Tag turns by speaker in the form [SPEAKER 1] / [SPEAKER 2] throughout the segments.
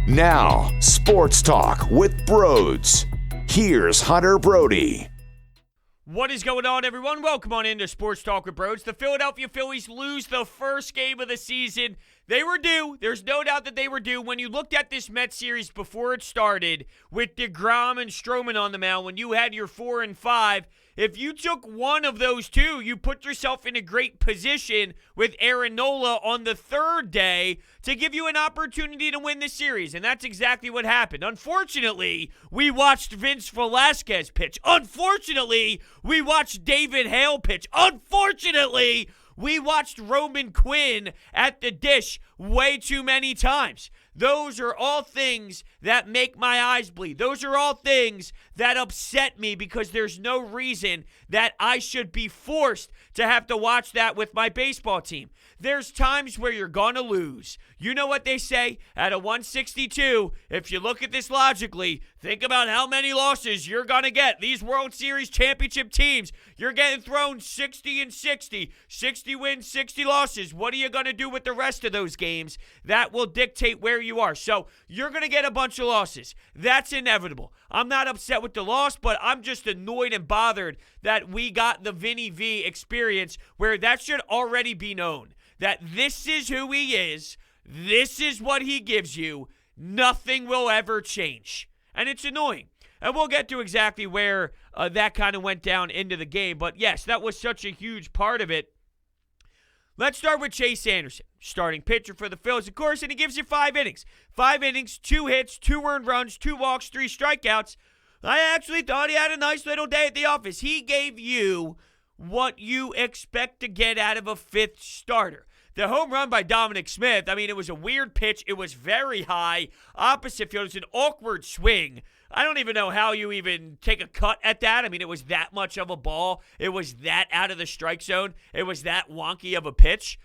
[SPEAKER 1] Now, Sports Talk with Brodes. Here's Hunter Brody.
[SPEAKER 2] What is going on, everyone? Welcome on into Sports Talk with Brodes. The Philadelphia Phillies lose the first game of the season. They were due. There's no doubt that they were due. When you looked at this Mets series before it started with DeGrom and Stroman on the mound, when you had your 4 and 5, if you took one of those two, you put yourself in a great position with Aaron Nola on the third day to give you an opportunity to win the series, and that's exactly what happened. Unfortunately, we watched Vince Velasquez pitch. Unfortunately, we watched David Hale pitch. Unfortunately, we watched Roman Quinn at the dish way too many times. Those are all things that make my eyes bleed. Those are all things that upset me because there's no reason that I should be forced to have to watch that with my baseball team. There's times where you're going to lose. You know what they say? At a 162, if you look at this logically, think about how many losses you're going to get. These World Series championship teams, you're getting thrown 60 and 60. 60 wins, 60 losses. What are you going to do with the rest of those games? That will dictate where you are. So you're going to get a bunch of losses. That's inevitable. I'm not upset with the loss, but I'm just annoyed and bothered that we got the Vinny V experience where that should already be known. That this is who he is. This is what he gives you. Nothing will ever change. And it's annoying. And we'll get to exactly where that kind of went down into the game. But yes, that was such a huge part of it. Let's start with Chase Anderson, starting pitcher for the Phillies, of course, and he gives you 5 innings. 5 innings, 2 hits, 2 earned runs, 2 walks, 3 strikeouts. I actually thought he had a nice little day at the office. He gave you what you expect to get out of a 5th starter. The home run by Dominic Smith, I mean, it was a weird pitch. It was very high, opposite field. It was an awkward swing. I don't even know how you even take a cut at that. I mean, it was that much of a ball. It was that out of the strike zone. It was that wonky of a pitch.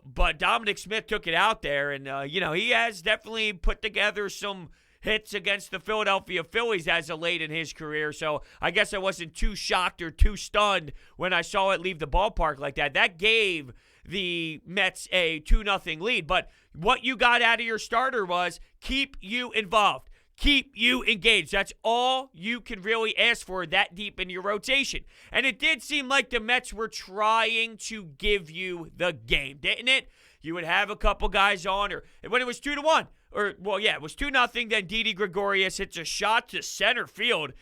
[SPEAKER 2] But Dominic Smith took it out there, and, he has definitely put together some hits against the Philadelphia Phillies as of late in his career. So I guess I wasn't too shocked or too stunned when I saw it leave the ballpark like that. That gave the Mets a 2-0 lead. But what you got out of your starter was keep you involved. Keep you engaged. That's all you can really ask for that deep in your rotation. And it did seem like the Mets were trying to give you the game, didn't it? You would have a couple guys on, or when it was 2-1, it was 2-0, then Didi Gregorius hits a shot to center field.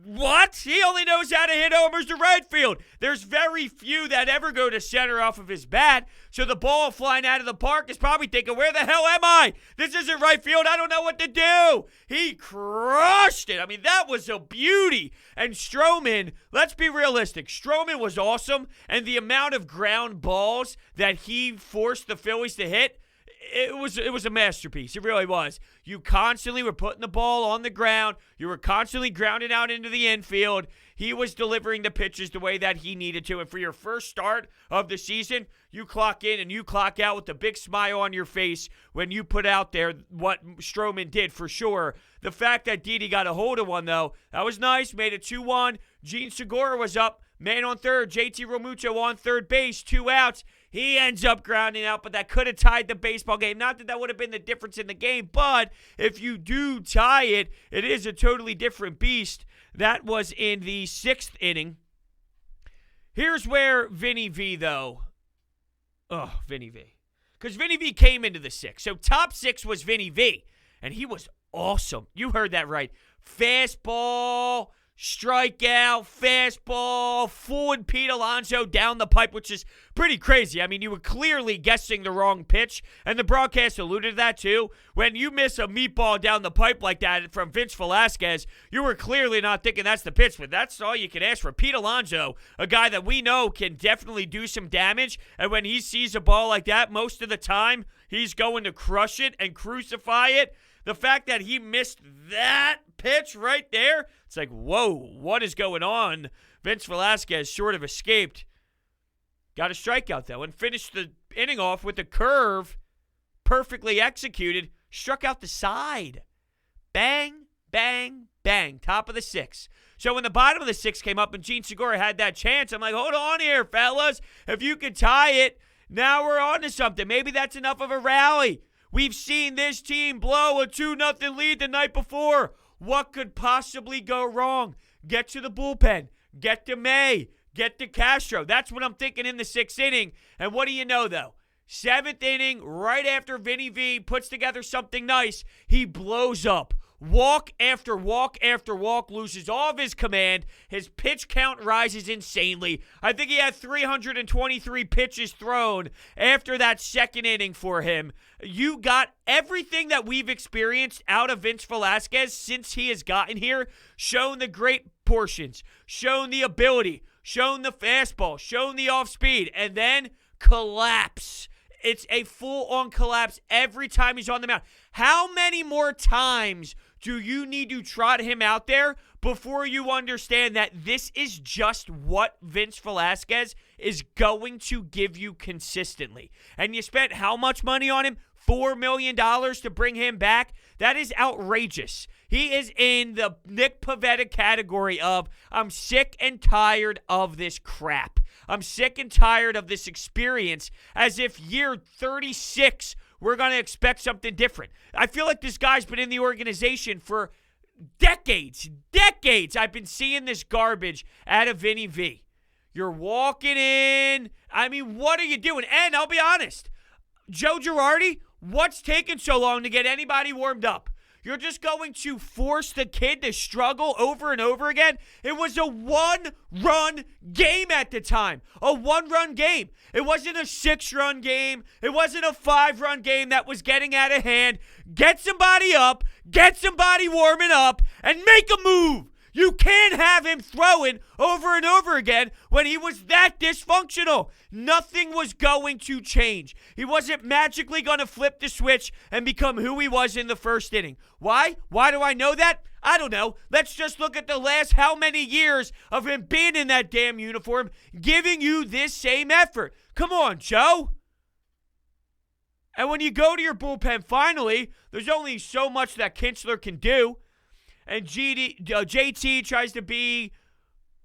[SPEAKER 2] What? He only knows how to hit homers to right field. There's very few that ever go to center off of his bat. So the ball flying out of the park is probably thinking, where the hell am I? This isn't right field. I don't know what to do. He crushed it. I mean, that was a beauty. And Stroman, let's be realistic. Stroman was awesome. And the amount of ground balls that he forced the Phillies to hit, it was a masterpiece. It really was. You constantly were putting the ball on the ground. You were constantly grounding out into the infield. He was delivering the pitches the way that he needed to. And for your first start of the season, you clock in and you clock out with a big smile on your face when you put out there what Stroman did for sure. The fact that Didi got a hold of one, though, that was nice. Made it 2-1. Gene Segura was up. Man on third. JT Realmuto on third base. 2 outs. He ends up grounding out, but that could have tied the baseball game. Not that would have been the difference in the game, but if you do tie it, it is a totally different beast. That was in the 6th inning. Here's where Vinny V, though. Oh, Vinny V. Because Vinny V came into the 6th. So top 6 was Vinny V, and he was awesome. You heard that right. Fastball, strikeout, fastball, fooling Pete Alonso down the pipe, which is pretty crazy. I mean, you were clearly guessing the wrong pitch, and the broadcast alluded to that too. When you miss a meatball down the pipe like that from Vince Velasquez, you were clearly not thinking that's the pitch, but that's all you can ask for. Pete Alonso, a guy that we know can definitely do some damage, and when he sees a ball like that, most of the time, he's going to crush it and crucify it. The fact that he missed that pitch right there, it's like, whoa, what is going on? Vince Velasquez sort of escaped. Got a strikeout, though, and finished the inning off with a curve perfectly executed. Struck out the side. Bang, bang, bang. Top of the 6th. So when the bottom of the 6th came up and Gene Segura had that chance, I'm like, hold on here, fellas. If you could tie it, now we're on to something. Maybe that's enough of a rally. We've seen this team blow a 2-0 lead the night before. What could possibly go wrong? Get to the bullpen. Get to May. Get to Castro. That's what I'm thinking in the 6th inning. And what do you know, though? 7th inning, right after Vinny V puts together something nice, he blows up. Walk after walk after walk, loses all of his command. His pitch count rises insanely. I think he had 323 pitches thrown after that 2nd inning for him. You got everything that we've experienced out of Vince Velasquez since he has gotten here, shown the great portions, shown the ability, shown the fastball, shown the off speed, and then collapse. It's a full-on collapse every time he's on the mound. How many more times do you need to trot him out there before you understand that this is just what Vince Velasquez is going to give you consistently? And you spent how much money on him? $4 million to bring him back? That is outrageous. He is in the Nick Pivetta category of, I'm sick and tired of this crap. I'm sick and tired of this experience, as if year 36, we're going to expect something different. I feel like this guy's been in the organization for decades. I've been seeing this garbage out of Vinny V. You're walking in. I mean, what are you doing? And I'll be honest, Joe Girardi, what's taking so long to get anybody warmed up? You're just going to force the kid to struggle over and over again? It was a 1-run game at the time. A 1-run game. It wasn't a 6-run game. It wasn't a 5-run game that was getting out of hand. Get somebody up, get somebody warming up, and make a move. You can't have him throwing over and over again when he was that dysfunctional. Nothing was going to change. He wasn't magically going to flip the switch and become who he was in the 1st inning. Why? Why do I know that? I don't know. Let's just look at the last how many years of him being in that damn uniform, giving you this same effort. Come on, Joe. And when you go to your bullpen finally, there's only so much that Kinsler can do. And JT tries to be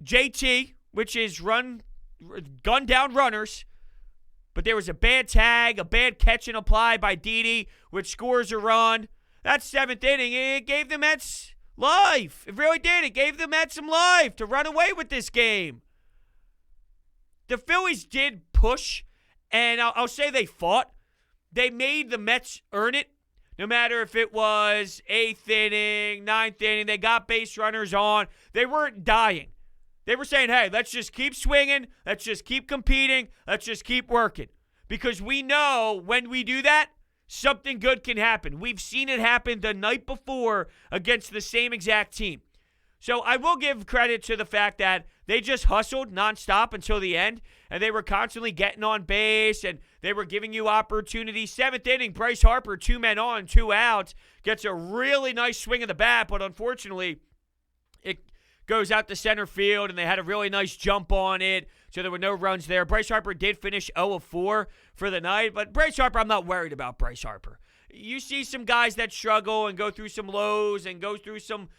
[SPEAKER 2] JT, which is gun down runners. But there was a bad tag, a bad catch and apply by Didi, which scores a run. That 7th inning, it gave the Mets life. It really did. It gave the Mets some life to run away with this game. The Phillies did push, and I'll say they fought. They made the Mets earn it. No matter if it was 8th inning, 9th inning, they got base runners on. They weren't dying. They were saying, hey, let's just keep swinging. Let's just keep competing. Let's just keep working. Because we know when we do that, something good can happen. We've seen it happen the night before against the same exact team. So I will give credit to the fact that they just hustled nonstop until the end, and they were constantly getting on base, and they were giving you opportunities. 7th inning, Bryce Harper, 2 men on, 2 outs, gets a really nice swing of the bat, but unfortunately, it goes out to center field, and they had a really nice jump on it, so there were no runs there. Bryce Harper did finish 0 of 4 for the night, but Bryce Harper, I'm not worried about Bryce Harper. You see some guys that struggle and go through some lows and go through some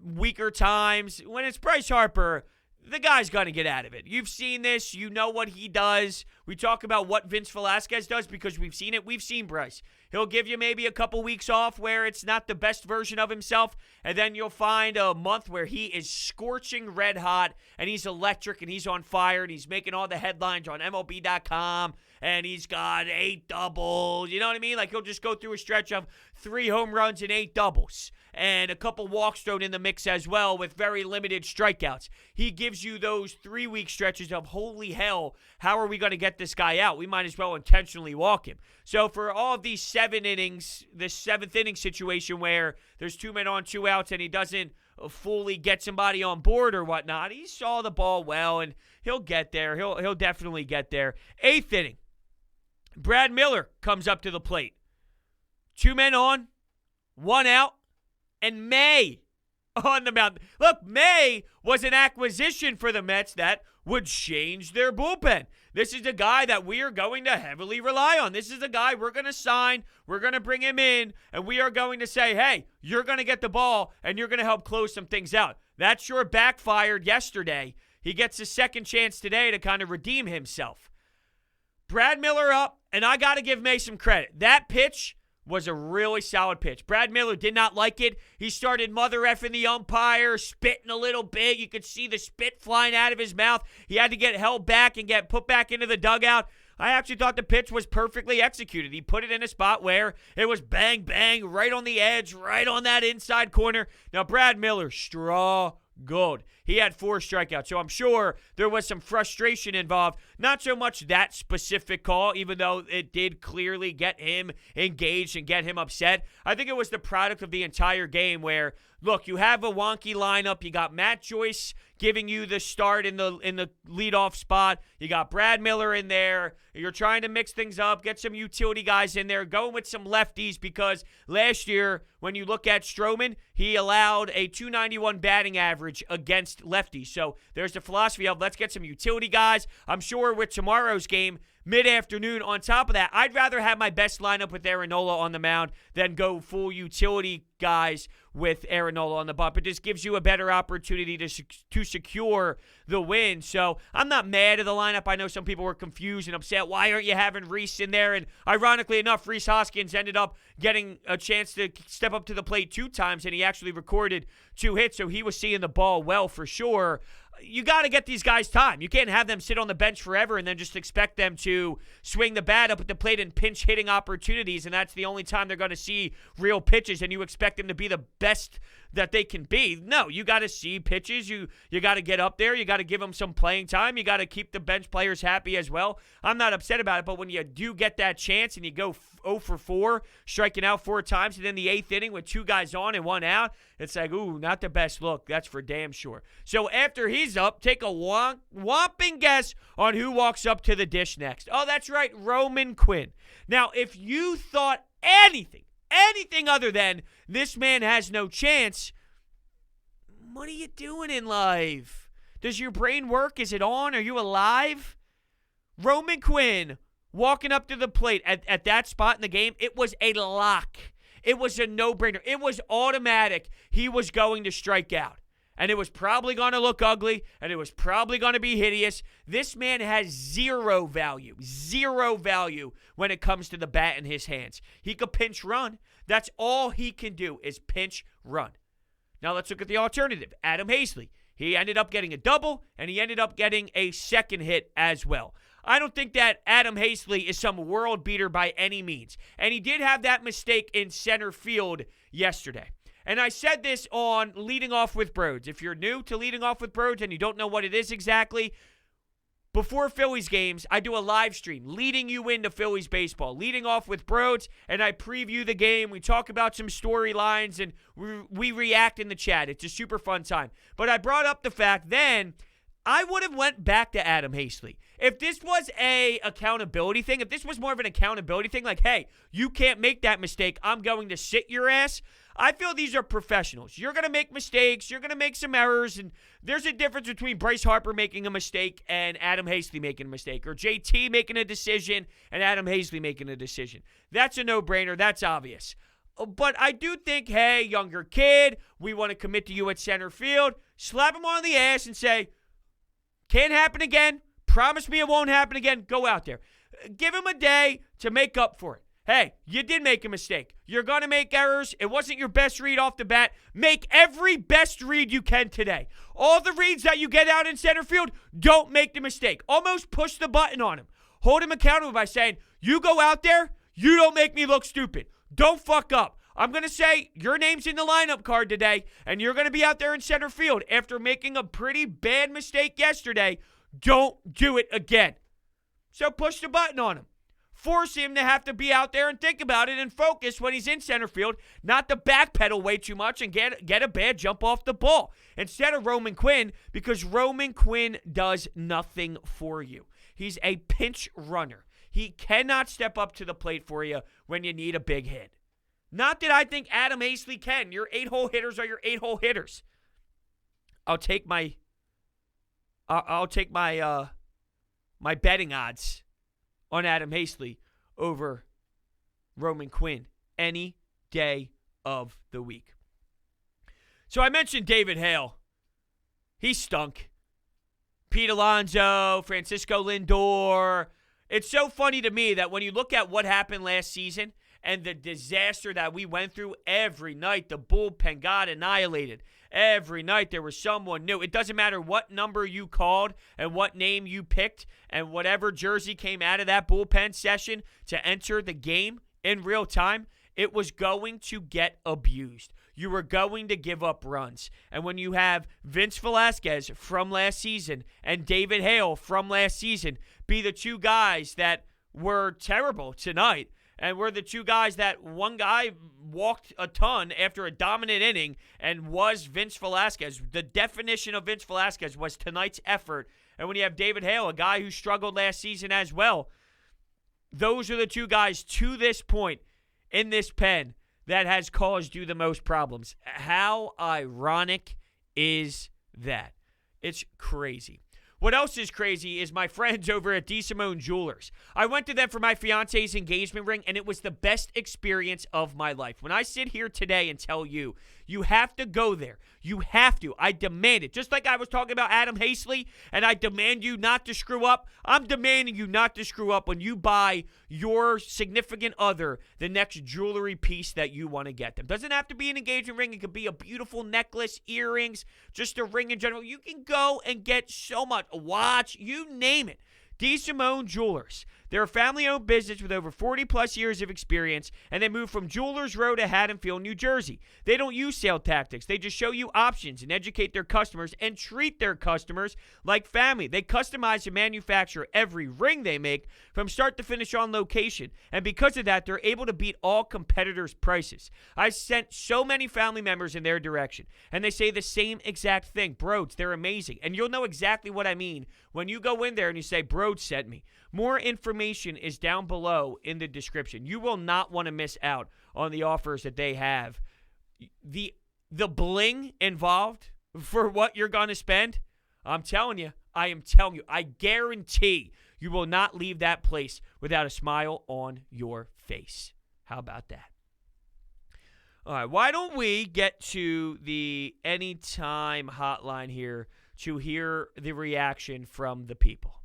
[SPEAKER 2] weaker times. When it's Bryce Harper, the guy's going to get out of it. You've seen this. You know what he does. We talk about what Vince Velasquez does because we've seen it. We've seen Bryce. He'll give you maybe a couple weeks off where it's not the best version of himself, and then you'll find a month where he is scorching red hot, and he's electric, and he's on fire, and he's making all the headlines on MLB.com, and he's got 8 doubles. You know what I mean? Like, he'll just go through a stretch of 3 home runs and 8 doubles. And a couple walks thrown in the mix as well with very limited strikeouts. He gives you those 3-week stretches of, holy hell, how are we going to get this guy out? We might as well intentionally walk him. So for all of these 7 innings, this 7th inning situation where there's 2 men on, 2 outs, and he doesn't fully get somebody on board or whatnot, he saw the ball well, and he'll get there. He'll definitely get there. 8th inning, Brad Miller comes up to the plate. 2 men on, 1 out. And May on the mound. Look, May was an acquisition for the Mets that would change their bullpen. This is a guy that we are going to heavily rely on. This is a guy we're going to sign. We're going to bring him in, and we are going to say, hey, you're going to get the ball, and you're going to help close some things out. That sure backfired yesterday. He gets a second chance today to kind of redeem himself. Brad Miller up, and I got to give May some credit. That pitch was a really solid pitch. Brad Miller did not like it. He started mother effing the umpire, spitting a little bit. You could see the spit flying out of his mouth. He had to get held back and get put back into the dugout. I actually thought the pitch was perfectly executed. He put it in a spot where it was bang, bang, right on the edge, right on that inside corner. Now, Brad Miller, struggled. He had 4 strikeouts, so I'm sure there was some frustration involved. Not so much that specific call, even though it did clearly get him engaged and get him upset. I think it was the product of the entire game where, look, you have a wonky lineup. You got Matt Joyce giving you the start in the leadoff spot. You got Brad Miller in there. You're trying to mix things up, get some utility guys in there, going with some lefties because last year, when you look at Stroman, he allowed a .291 batting average against lefties. So there's the philosophy of let's get some utility guys. I'm sure with tomorrow's game, mid-afternoon, on top of that, I'd rather have my best lineup with Aaron Nola on the mound than go full utility guys with Aaron Nola on the bump. It just gives you a better opportunity to secure the win. So I'm not mad at the lineup. I know some people were confused and upset. Why aren't you having Rhys in there? And ironically enough, Rhys Hoskins ended up getting a chance to step up to the plate 2 times, and he actually recorded 2 hits, so he was seeing the ball well for sure. You got to get these guys time. You can't have them sit on the bench forever and then just expect them to swing the bat up at the plate in pinch hitting opportunities, and that's the only time they're going to see real pitches, and you expect them to be the best that they can be. No, you got to see pitches. You got to get up there. You got to give them some playing time. You got to keep the bench players happy as well. I'm not upset about it, but when you do get that chance and you go 0 for 4, striking out 4 times, and then the 8th inning with 2 guys on and 1 out, it's like, ooh, not the best look. That's for damn sure. So after he's up, take a whopping guess on who walks up to the dish next. Oh, that's right, Roman Quinn. Now, if you thought anything other than this man has no chance, what are you doing in life? Does your brain work? Is it on? Are you alive? Roman Quinn walking up to the plate at that spot in the game, it was a lock. It was a no-brainer. It was automatic. He was going to strike out. And it was probably going to look ugly, and it was probably going to be hideous. This man has zero value when it comes to the bat in his hands. He could pinch run. That's all he can do is pinch run. Now let's look at the alternative. Adam Hazley. He ended up getting a double, and he ended up getting a second hit as well. I don't think that Adam Hazley is some world beater by any means. And he did have that mistake in center field yesterday. And I said this on Leading Off with Brodes. If you're new to Leading Off with Brodes and you don't know what it is exactly, before Phillies games, I do a live stream leading you into Phillies baseball, Leading Off with Brodes, and I preview the game. We talk about some storylines, and we react in the chat. It's a super fun time. But I brought up the fact then I would have went back to Adam Hazley. If this was a accountability thing, if this was more of an accountability thing, like, hey, you can't make that mistake, I'm going to sit your ass, I feel these are professionals. You're going to make mistakes. You're going to make some errors. And there's a difference between Bryce Harper making a mistake and Adam Hazley making a mistake, or JT making a decision and Adam Hazley making a decision. That's a no-brainer. That's obvious. But I do think, hey, younger kid, we want to commit to you at center field. Slap him on the ass and say, can't happen again. Promise me it won't happen again. Go out there. Give him a day to make up for it. Hey, you did make a mistake. You're going to make errors. It wasn't your best read off the bat. Make every best read you can today. All the reads that you get out in center field, don't make the mistake. Almost push the button on him. Hold him accountable by saying, you go out there, you don't make me look stupid. Don't fuck up. I'm going to say your name's in the lineup card today, and you're going to be out there in center field after making a pretty bad mistake yesterday. Don't do it again. So push the button on him. Force him to have to be out there and think about it and focus when he's in center field, not to backpedal way too much and get a bad jump off the ball. Instead of Roman Quinn, because Roman Quinn does nothing for you. He's a pinch runner. He cannot step up to the plate for you when you need a big hit. Not that I think Adam Hazley can. Your 8-hole hitters are your 8-hole hitters. I'll take my my betting odds on Adam Hazley over Roman Quinn any day of the week. So I mentioned David Hale. He stunk. Pete Alonso, Francisco Lindor. It's so funny to me that when you look at what happened last season and the disaster that we went through every night. The bullpen got annihilated. Every night there was someone new. It doesn't matter what number you called and what name you picked and whatever jersey came out of that bullpen session to enter the game in real time, it was going to get abused. You were going to give up runs. And when you have Vince Velasquez from last season and David Hale from last season be the two guys that were terrible tonight, and were the two guys that one guy walked a ton after a dominant inning and was Vince Velasquez. The definition of Vince Velasquez was tonight's effort. And when you have David Hale, a guy who struggled last season as well, those are the two guys to this point in this pen that has caused you the most problems. How ironic is that? It's crazy. What else is crazy is my friends over at DeSimone Jewelers. I went to them for my fiance's engagement ring, and it was the best experience of my life. When I sit here today and tell you, you have to go there. You have to. I demand it. Just like I was talking about Adam Hastley, and I demand you not to screw up, I'm demanding you not to screw up when you buy your significant other the next jewelry piece that you want to get them. Doesn't have to be an engagement ring. It could be a beautiful necklace, earrings, just a ring in general. You can go and get so much. A watch, you name it. DeSimone Jewelers. They're a family-owned business with over 40-plus years of experience, and they moved from Jewelers Row to Haddonfield, New Jersey. They don't use sale tactics. They just show you options and educate their customers and treat their customers like family. They customize and manufacture every ring they make from start to finish on location, and because of that, they're able to beat all competitors' prices. I sent so many family members in their direction, and they say the same exact thing. Brodes, they're amazing, and you'll know exactly what I mean when you go in there and you say, Brodes sent me. More information is down below in the description. You will not want to miss out on the offers that they have. The bling involved for what you're going to spend, I'm telling you, I guarantee you will not leave that place without a smile on your face. How about that? All right, why don't we get to the anytime hotline here to hear the reaction from the people?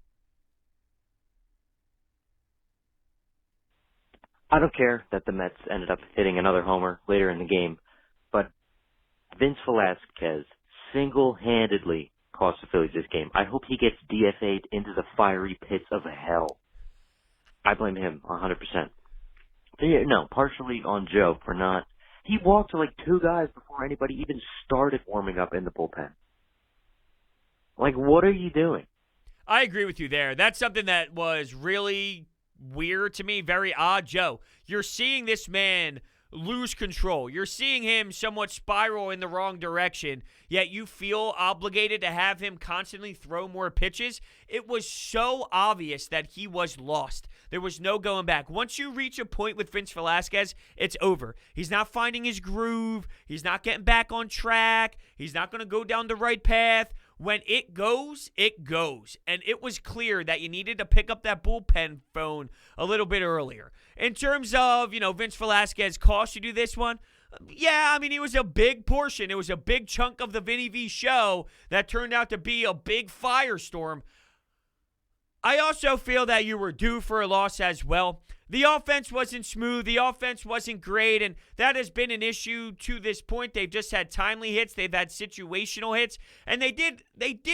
[SPEAKER 3] I don't care that the Mets ended up hitting another homer later in the game, but Vince Velasquez single-handedly cost the Phillies this game. I hope he gets DFA'd into the fiery pits of hell. I blame him 100%. No, partially on Joe for not. He walked like two guys before anybody even started warming up in the bullpen. Like, what are you doing?
[SPEAKER 2] I agree with you there. That's something that was really weird to me, very odd. Joe, you're seeing this man lose control. You're seeing him somewhat spiral in the wrong direction, yet you feel obligated to have him constantly throw more pitches. It was so obvious that he was lost. There was no going back. Once you reach a point with Vince Velasquez, it's over. He's not finding his groove. He's not getting back on track. He's not going to go down the right path. When it goes, it goes. And it was clear that you needed to pick up that bullpen phone a little bit earlier. In terms of, Vince Velasquez cost you do this one, yeah, I mean, it was a big portion. It was a big chunk of the Vinny V show that turned out to be a big firestorm. I also feel that you were due for a loss as well. The offense wasn't smooth. The offense wasn't great, and that has been an issue to this point. They've just had timely hits. They've had situational hits, and they did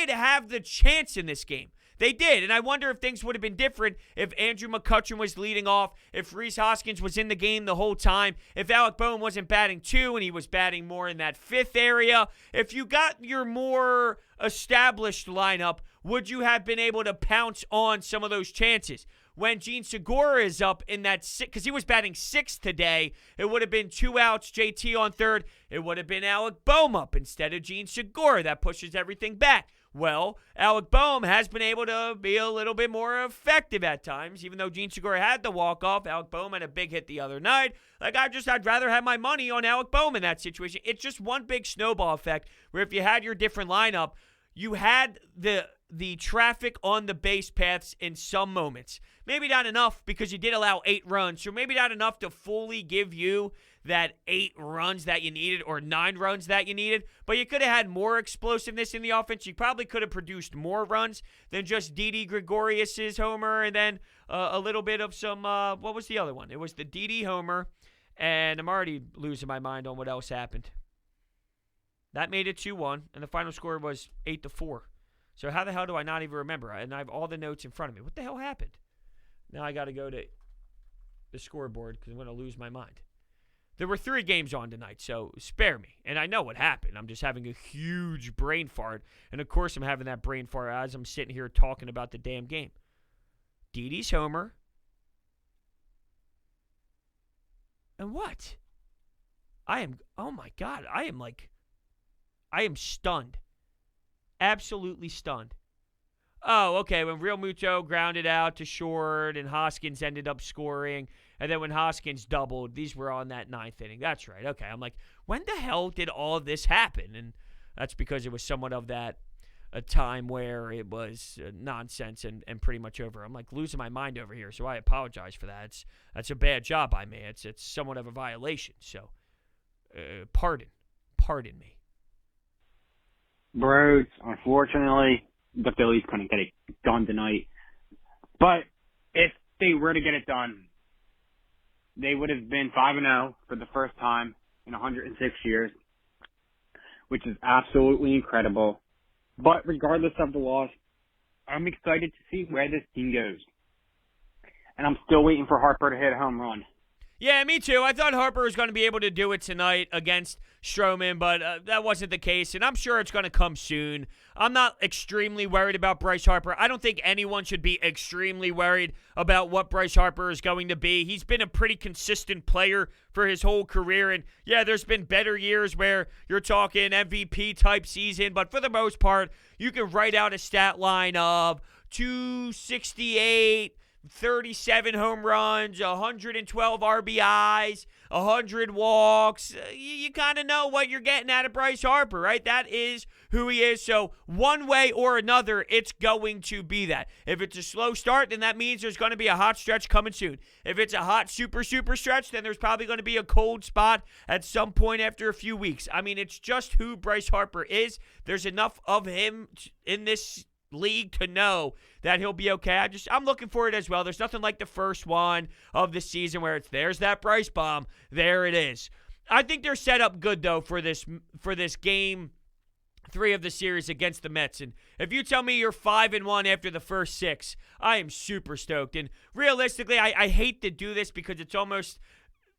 [SPEAKER 2] have the chance in this game. They did, and I wonder if things would have been different if Andrew McCutchen was leading off, if Rhys Hoskins was in the game the whole time, if Alec Boehm wasn't batting 2 and he was batting more in that 5th area. If you got your more established lineup, would you have been able to pounce on some of those chances? When Gene Segura is up in that 6th, because he was batting 6th today, it would have been 2 outs, JT on 3rd. It would have been Alec Boehm up instead of Gene Segura. That pushes everything back. Well, Alec Boehm has been able to be a little bit more effective at times, even though Gene Segura had the walk-off. Alec Boehm had a big hit the other night. I'd rather have my money on Alec Boehm in that situation. It's just one big snowball effect where if you had your different lineup, you had the the traffic on the base paths in some moments. Maybe not enough because you did allow 8 runs, so maybe not enough to fully give you that 8 runs that you needed or 9 runs that you needed, but you could have had more explosiveness in the offense. You probably could have produced more runs than just Didi Gregorius's homer and then a little bit of some, what was the other one? It was the Didi homer, and I'm already losing my mind on what else happened. That made it 2-1, and the final score was 8-4. So how the hell do I not even remember? And I have all the notes in front of me. What the hell happened? Now I got to go to the scoreboard because I'm going to lose my mind. There were 3 games on tonight, so spare me. And I know what happened. I'm just having a huge brain fart. And, of course, I'm having that brain fart as I'm sitting here talking about the damn game. Didi's homer. And what? Oh, my God. I am stunned. Absolutely stunned. Oh, okay. When Real Muto grounded out to short and Hoskins ended up scoring, and then when Hoskins doubled, these were on that 9th inning. That's right. Okay. I'm like, when the hell did all of this happen? And that's because it was somewhat of that a time where it was nonsense and pretty much over. I'm like losing my mind over here, so I apologize for that. That's a bad job by me. It's somewhat of a violation. So, pardon me.
[SPEAKER 4] Brodes, unfortunately, the Phillies couldn't get it done tonight. But if they were to get it done, they would have been 5-0 for the first time in 106 years, which is absolutely incredible. But regardless of the loss, I'm excited to see where this team goes. And I'm still waiting for Harper to hit a home run.
[SPEAKER 2] Yeah, me too. I thought Harper was going to be able to do it tonight against Stroman, but that wasn't the case, and I'm sure it's going to come soon. I'm not extremely worried about Bryce Harper. I don't think anyone should be extremely worried about what Bryce Harper is going to be. He's been a pretty consistent player for his whole career, and yeah, there's been better years where you're talking MVP-type season, but for the most part, you can write out a stat line of 268, 37 home runs, 112 RBIs, 100 walks. You kind of know what you're getting out of Bryce Harper, right? That is who he is. So one way or another, it's going to be that. If it's a slow start, then that means there's going to be a hot stretch coming soon. If it's a hot, super stretch, then there's probably going to be a cold spot at some point after a few weeks. I mean, it's just who Bryce Harper is. There's enough of him in this league to know that he'll be okay. I'm looking for it as well. There's nothing like the first one of the season where there's that Bryce bomb. There it is. I think they're set up good though for this game 3 of the series against the Mets. And if you tell me you're 5-1 after the first 6, I am super stoked. And realistically, I hate to do this because it's almost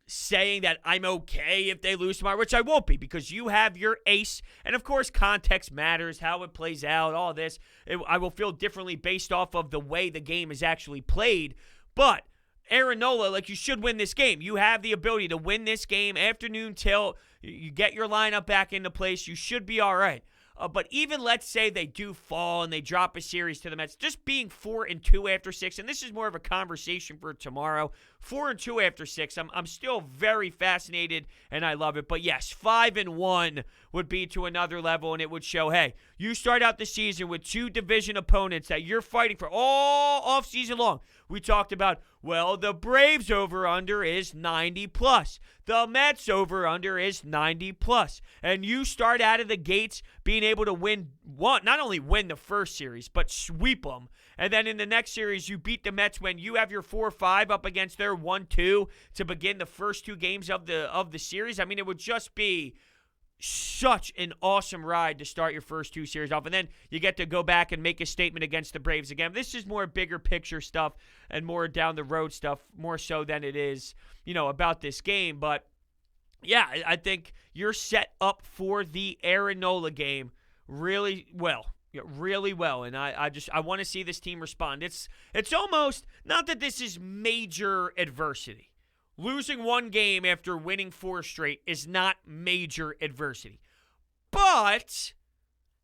[SPEAKER 2] saying that I'm okay if they lose tomorrow, which I won't be because you have your ace. And, of course, context matters, how it plays out, all this. I will feel differently based off of the way the game is actually played. But Aaron Nola, you should win this game. You have the ability to win this game, afternoon tilt. You get your lineup back into place. You should be all right. But even let's say they do fall and they drop a series to the Mets, just being 4-2 after 6, and this is more of a conversation for tomorrow, 4-2 after 6, I'm still very fascinated and I love it. But yes, 5-1 would be to another level, and it would show, hey, you start out the season with 2 division opponents that you're fighting for all offseason long. We talked about, well, the Braves over-under is 90+. The Mets over-under is 90+. And you start out of the gates being able to win not only win the first series, but sweep them. And then in the next series, you beat the Mets when you have your 4-5 up against their 1-2 to begin the first 2 games of the series. I mean, it would just be such an awesome ride to start your first 2 series off. And then you get to go back and make a statement against the Braves again. This is more bigger picture stuff and more down the road stuff, more so than it is, about this game. But yeah, I think you're set up for the Aaron Nola game really well. Really well, and I want to see this team respond. It's almost, not that this is major adversity. Losing 1 game after winning 4 straight is not major adversity. But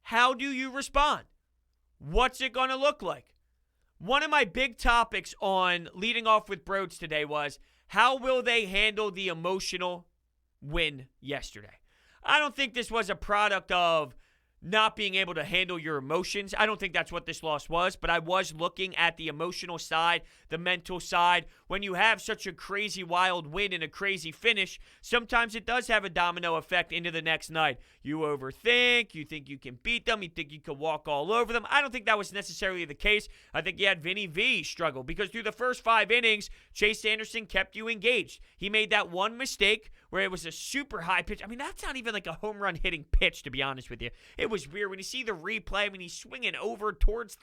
[SPEAKER 2] how do you respond? What's it going to look like? One of my big topics on leading off with Brodes today was, how will they handle the emotional win yesterday? I don't think this was a product of not being able to handle your emotions. I don't think that's what this loss was, but I was looking at the emotional side, the mental side. When you have such a crazy wild win and a crazy finish, sometimes it does have a domino effect into the next night. You overthink, you think you can beat them, you think you can walk all over them. I don't think that was necessarily the case. I think you had Vinny V struggle because through the first 5 innings, Chase Anderson kept you engaged. He made that one mistake where it was a super high pitch. I mean, that's not even like a home run hitting pitch, to be honest with you. It was weird when you see the replay. I mean, he's swinging over towards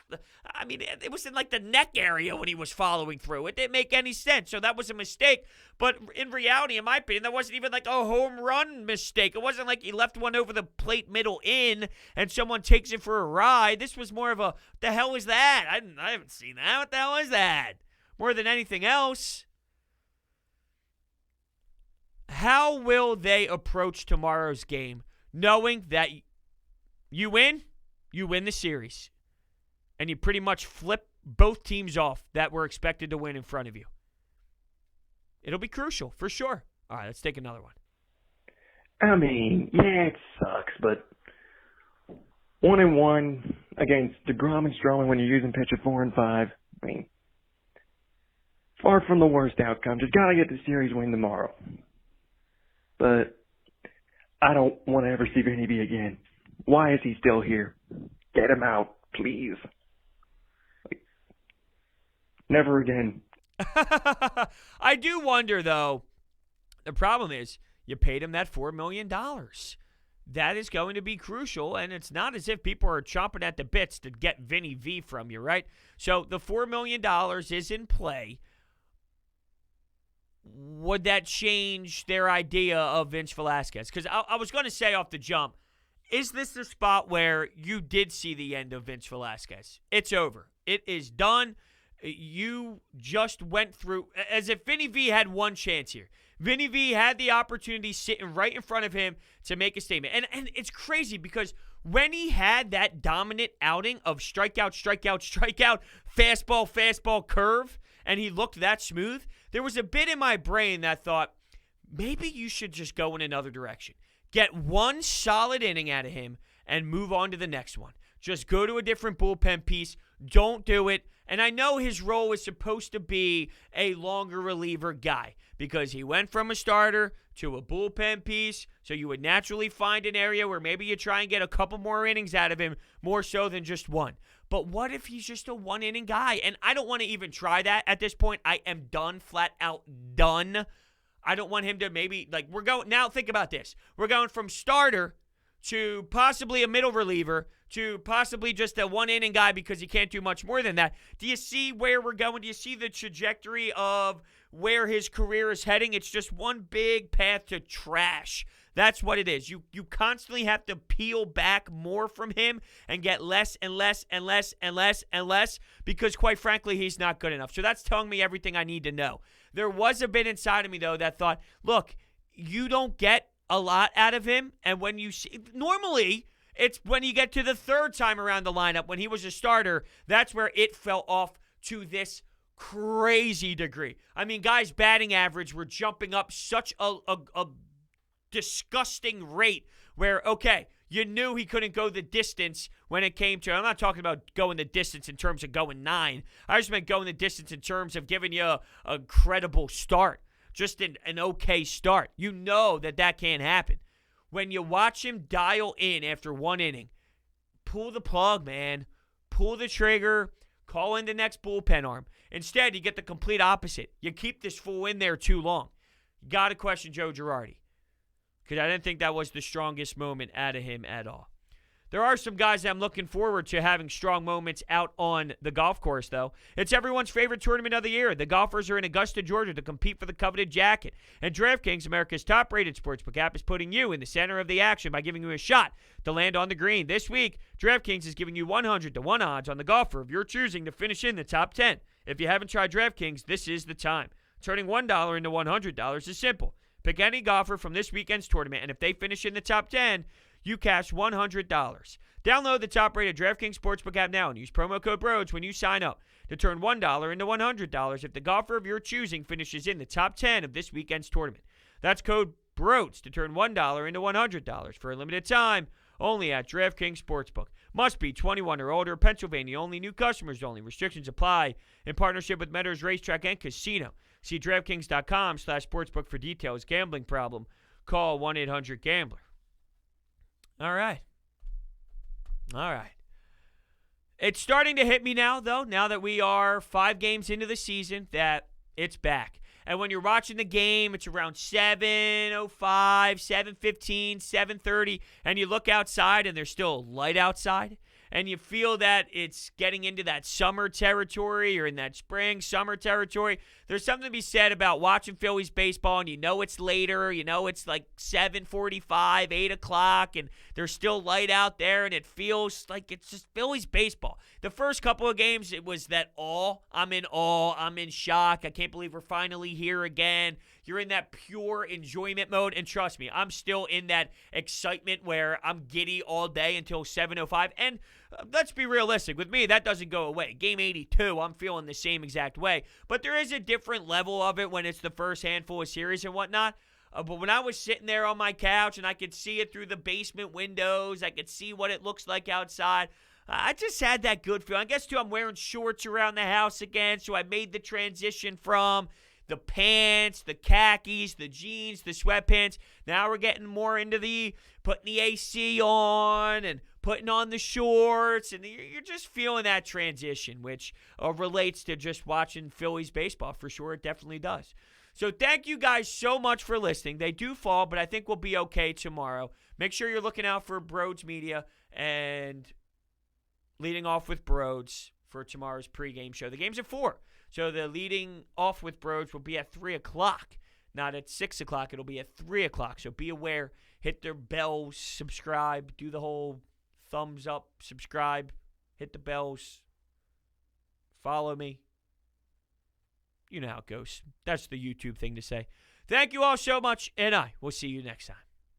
[SPEAKER 2] it was in like the neck area when he was following through. It didn't make any sense. So that was a mistake. But in reality, in my opinion, that wasn't even like a home run mistake. It wasn't like he left one over the plate middle in and someone takes it for a ride. This was more of a, what the hell is that? I haven't seen that. What the hell is that? More than anything else. How will they approach tomorrow's game knowing that you win the series, and you pretty much flip both teams off that were expected to win in front of you? It'll be crucial, for sure. All right, let's take another one.
[SPEAKER 5] I mean, yeah, it sucks, but 1-1 against DeGrom and Stroman when you're using pitch at 4 and 5. I mean, far from the worst outcome. Just gotta get the series win tomorrow. But I don't want to ever see Vinny B again. Why is he still here? Get him out, please. Never again.
[SPEAKER 2] I do wonder, though, the problem is you paid him that $4 million. That is going to be crucial, and it's not as if people are chomping at the bits to get Vinny V from you, right? So the $4 million is in play. Would that change their idea of Vince Velasquez? Because I was going to say off the jump, is this the spot where you did see the end of Vince Velasquez? It's over. It is done. You just went through, as if Vinny V had one chance here. Vinny V had the opportunity sitting right in front of him to make a statement. And it's crazy because when he had that dominant outing of strikeout, strikeout, strikeout, fastball, fastball, curve, and he looked that smooth, there was a bit in my brain that thought, maybe you should just go in another direction. Get one solid inning out of him and move on to the next one. Just go to a different bullpen piece. Don't do it. And I know his role is supposed to be a longer reliever guy because he went from a starter to a bullpen piece, so you would naturally find an area where maybe you try and get a couple more innings out of him, more so than just one. But what if he's just a one-inning guy? And I don't want to even try that at this point. I am done, flat out done. I don't want him to maybe, now think about this. We're going from starter to possibly a middle reliever to possibly just a one-inning guy because he can't do much more than that. Do you see where we're going? Do you see the trajectory of where his career is heading? It's just one big path to trash. That's what it is. You constantly have to peel back more from him and get less and less and less and less and less because, quite frankly, he's not good enough. So that's telling me everything I need to know. There was a bit inside of me, though, that thought, look, you don't get a lot out of him. And when you see, normally, it's when you get to the third time around the lineup, when he was a starter, that's where it fell off to this crazy degree. I mean, guys' batting average were jumping up such a disgusting rate where, okay, you knew he couldn't go the distance when it came to, I'm not talking about going the distance in terms of going 9. I just meant going the distance in terms of giving you a credible start, just an okay start. You know that can't happen. When you watch him dial in after one inning, pull the plug, man. Pull the trigger. Call in the next bullpen arm. Instead, you get the complete opposite. You keep this fool in there too long. You got to question Joe Girardi, because I didn't think that was the strongest moment out of him at all. There are some guys that I'm looking forward to having strong moments out on the golf course, though. It's everyone's favorite tournament of the year. The golfers are in Augusta, Georgia to compete for the coveted jacket. And DraftKings, America's top-rated sportsbook app, is putting you in the center of the action by giving you a shot to land on the green. This week, DraftKings is giving you 100-1 odds on the golfer of your choosing to finish in the top 10. If you haven't tried DraftKings, this is the time. Turning $1 into $100 is simple. Pick any golfer from this weekend's tournament, and if they finish in the top 10, you cash $100. Download the top-rated DraftKings Sportsbook app now and use promo code Brodes when you sign up to turn $1 into $100 if the golfer of your choosing finishes in the top 10 of this weekend's tournament. That's code Brodes to turn $1 into $100 for a limited time only at DraftKings Sportsbook. Must be 21 or older, Pennsylvania only, new customers only. Restrictions apply in partnership with Meadows Racetrack and Casino. See DraftKings.com/sportsbook for details. Gambling problem? Call 1-800-GAMBLER. All right. It's starting to hit me now, though, now that we are 5 games into the season, that it's back. And when you're watching the game, it's around 7:05, 7:15, 7:30, and you look outside and there's still light outside, and you feel that it's getting into that summer territory or in that spring, summer territory. There's something to be said about watching Phillies baseball, and you know it's later. You know it's like 7:45, 8 o'clock, and there's still light out there, and it feels like it's just Phillies baseball. The first couple of games, it was that awe. I'm in awe. I'm in shock. I can't believe we're finally here again. You're in that pure enjoyment mode, and trust me, I'm still in that excitement where I'm giddy all day until 7:05, and let's be realistic. With me, that doesn't go away. Game 82, I'm feeling the same exact way. But there is a different level of it when it's the first handful of series and whatnot. But when I was sitting there on my couch and I could see it through the basement windows, I could see what it looks like outside, I just had that good feeling. I guess, too, I'm wearing shorts around the house again, so I made the transition from the pants, the khakis, the jeans, the sweatpants. Now we're getting more into the putting the AC on and putting on the shorts, and you're just feeling that transition, which relates to just watching Phillies baseball. For sure, it definitely does. So thank you guys so much for listening. They do fall, but I think we'll be okay tomorrow. Make sure you're looking out for Brodes Media and leading off with Brodes for tomorrow's pregame show. The game's at 4. So the leading off with Brodes will be at 3 o'clock, not at 6 o'clock. It'll be at 3 o'clock. So be aware. Hit their bells, subscribe, do the whole thumbs up, subscribe, hit the bells, follow me. You know how it goes. That's the YouTube thing to say. Thank you all so much, and I will see you next time.